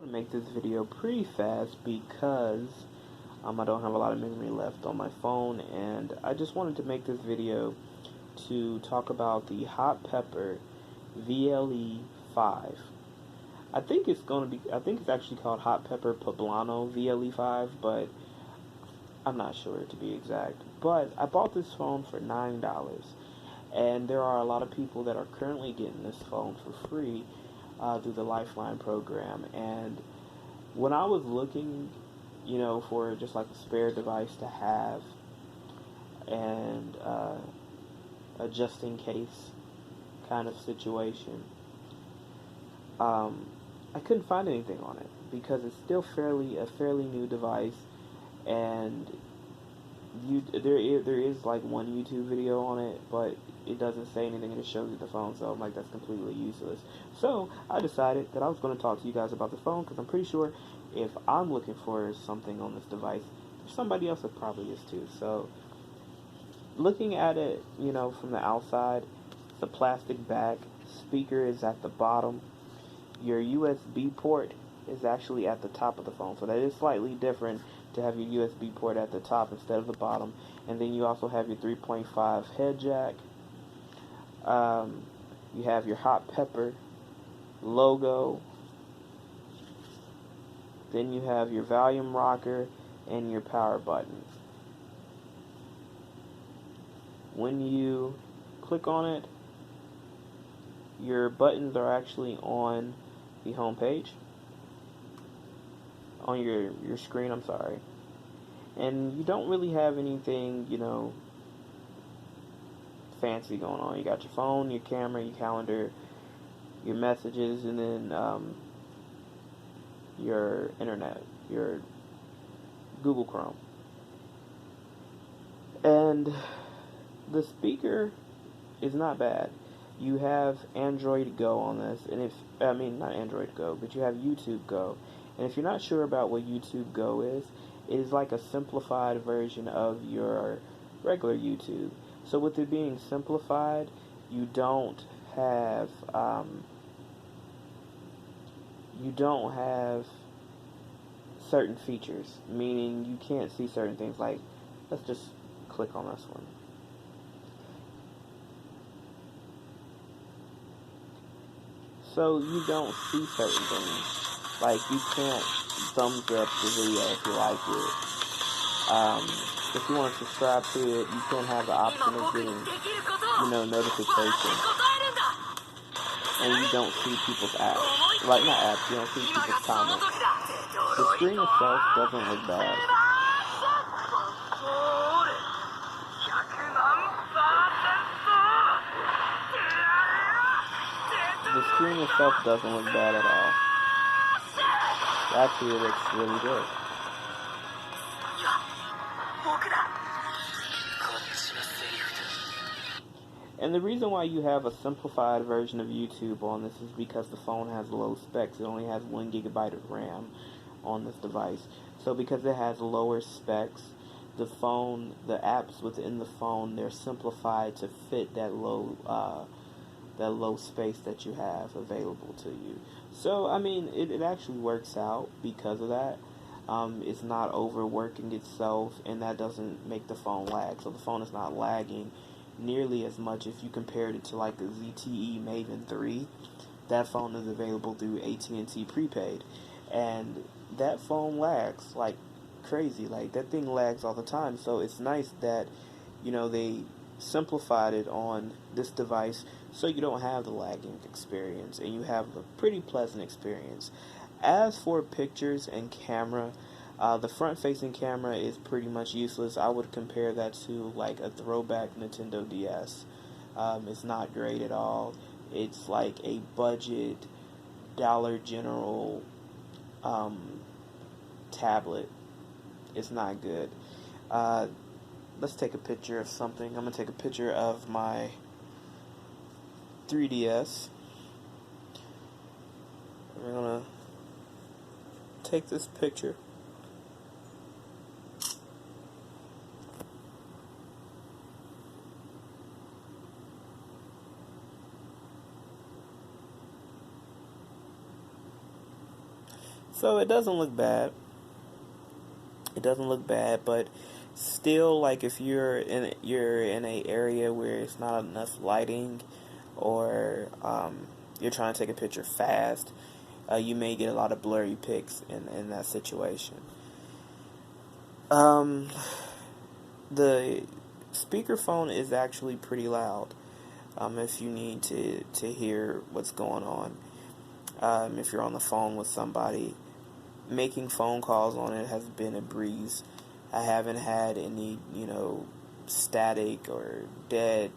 I'm gonna make this video pretty fast because I don't have a lot of memory left on my phone, and I just wanted to make this video to talk about the hot pepper VLE5. I think it's actually called hot pepper Poblano VLE5, but I'm not sure to be exact. But I bought this phone for $9, and there are a lot of people that are currently getting this phone for free through the Lifeline program. And when I was looking, for just like a spare device to have and a just in case kind of situation, I couldn't find anything on it because it's still a fairly new device, and there is like one YouTube video on it, but it doesn't say anything, and it shows you the phone, so I'm like, that's completely useless. So I decided that I was going to talk to you guys about the phone, because I'm pretty sure if I'm looking for something on this device, there's somebody else that probably is too. So looking at it, from the outside, it's a plastic back, speaker is at the bottom, your USB port is actually at the top of the phone, so that is slightly different to have your USB port at the top instead of the bottom. And then you also have your 3.5 head jack. You have your hot pepper logo. Then you have your volume rocker and your power button. When you click on it, your buttons are actually on the home page, on your screen, I'm sorry. And you don't really have anything, fancy going on. You got your phone, your camera, your calendar, your messages, and then your internet, your Google Chrome. And the speaker is not bad. You have Android Go on this, and not Android Go, but you have YouTube Go. And if you're not sure about what YouTube Go is, it is like a simplified version of your regular YouTube. So with it being simplified, you don't have certain features, meaning you can't see certain things. Like, let's just click on this one. So you don't see certain things. Like, you can't thumbs up the video if you like it. If you want to subscribe to it, you can't have the option of getting, notifications. And you don't see people's apps. Like, not apps, you don't see people's comments. The screen itself doesn't look bad. The screen itself doesn't look bad at all. Actually, it looks really good. And the reason why you have a simplified version of YouTube on this is because the phone has low specs. It only has 1 GB of RAM on this device. So because it has lower specs, the apps within the phone, they're simplified to fit that low space that you have available to you. So, it actually works out because of that. It's not overworking itself, and that doesn't make the phone lag. So the phone is not lagging nearly as much if you compared it to like a ZTE Maven 3. That phone is available through AT&T prepaid, and that phone lags like crazy. Like, that thing lags all the time. So it's nice that they simplified it on this device so you don't have the lagging experience and you have a pretty pleasant experience. As for pictures and camera, the front-facing camera is pretty much useless. I would compare that to like a throwback Nintendo DS. It's not great at all. It's like a budget Dollar General tablet. It's not good. Let's take a picture of something. I'm going to take a picture of my 3DS. We're going to take this picture. So it doesn't look bad. It doesn't look bad, but still, like if you're in a area where it's not enough lighting, or you're trying to take a picture fast, you may get a lot of blurry pics in that situation. Um, the speakerphone is actually pretty loud. If you need to hear what's going on, if you're on the phone with somebody, making phone calls on it has been a breeze. I haven't had any, static or dead,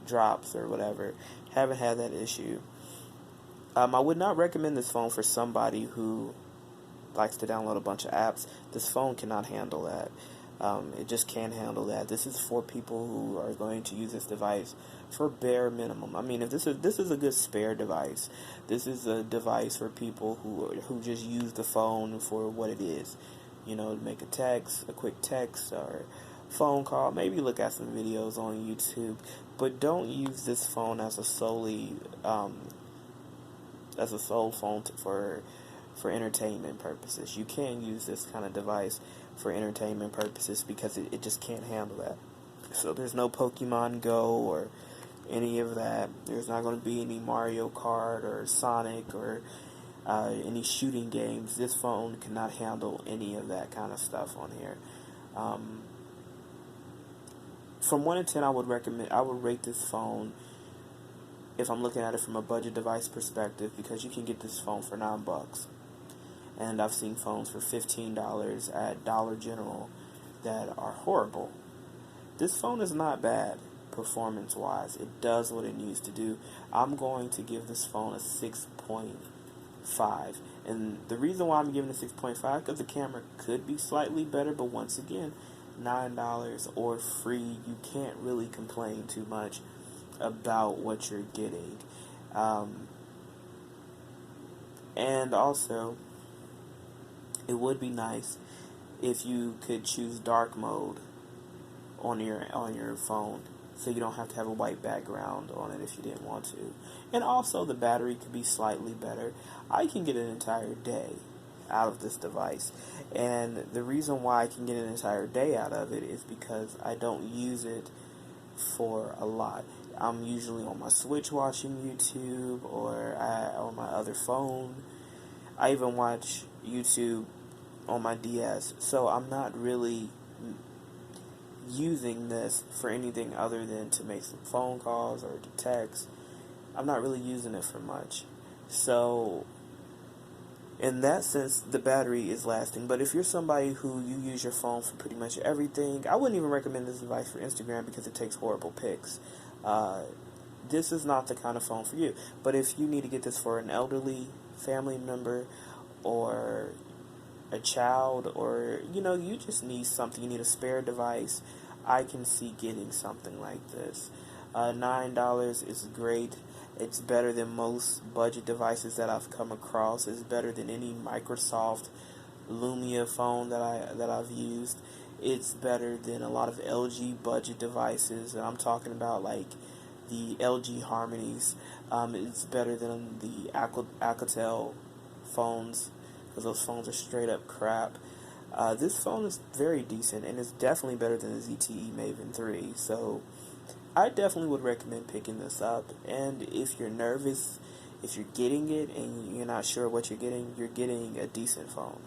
drops or whatever. Haven't had that issue. I would not recommend this phone for somebody who likes to download a bunch of apps. This phone cannot handle that. It just can't handle that. This is for people who are going to use this device for bare minimum. I mean, if this is a good spare device. This is a device for people who just use the phone for what it is. To make a quick text or phone call. Maybe look at some videos on YouTube, but don't use this phone as a sole phone for entertainment purposes. You can use this kind of device for entertainment purposes because it just can't handle that. So there's no Pokemon Go or any of that. There's not going to be any Mario Kart or Sonic or any shooting games. This phone cannot handle any of that kind of stuff on here. From 1 to 10, I would rate this phone, if I'm looking at it from a budget device perspective, because you can get this phone for $9. And I've seen phones for $15 at Dollar General that are horrible. This phone is not bad performance-wise. It does what it needs to do. I'm going to give this phone a 6.5. And the reason why I'm giving it 6.5, because the camera could be slightly better, but once again, $9 or free, you can't really complain too much about what you're getting. And also, it would be nice if you could choose dark mode on your phone, so you don't have to have a white background on it if you didn't want to. And also, the battery could be slightly better. I can get an entire day out of this device, and the reason why I can get an entire day out of it is because I don't use it for a lot. I'm usually on my Switch watching YouTube, or on my other phone. I even watch YouTube on my DS, so I'm not really using this for anything other than to make some phone calls or to text. I'm not really using it for much. So in that sense, the battery is lasting. But if you're somebody who you use your phone for pretty much everything, I wouldn't even recommend this device for Instagram because it takes horrible pics. This is not the kind of phone for you. But if you need to get this for an elderly family member, or a child, or you just need something, you need a spare device, I can see getting something like this. $9 is great. It's better than most budget devices that I've come across. It's better than any Microsoft Lumia phone that I've used. It's better than a lot of LG budget devices, and I'm talking about like the LG Harmonies. It's better than the Alcatel phones, because those phones are straight up crap. This phone is very decent, and it's definitely better than the ZTE Maven 3. So I definitely would recommend picking this up. And if you're nervous, if you're getting it and you're not sure what you're getting a decent phone.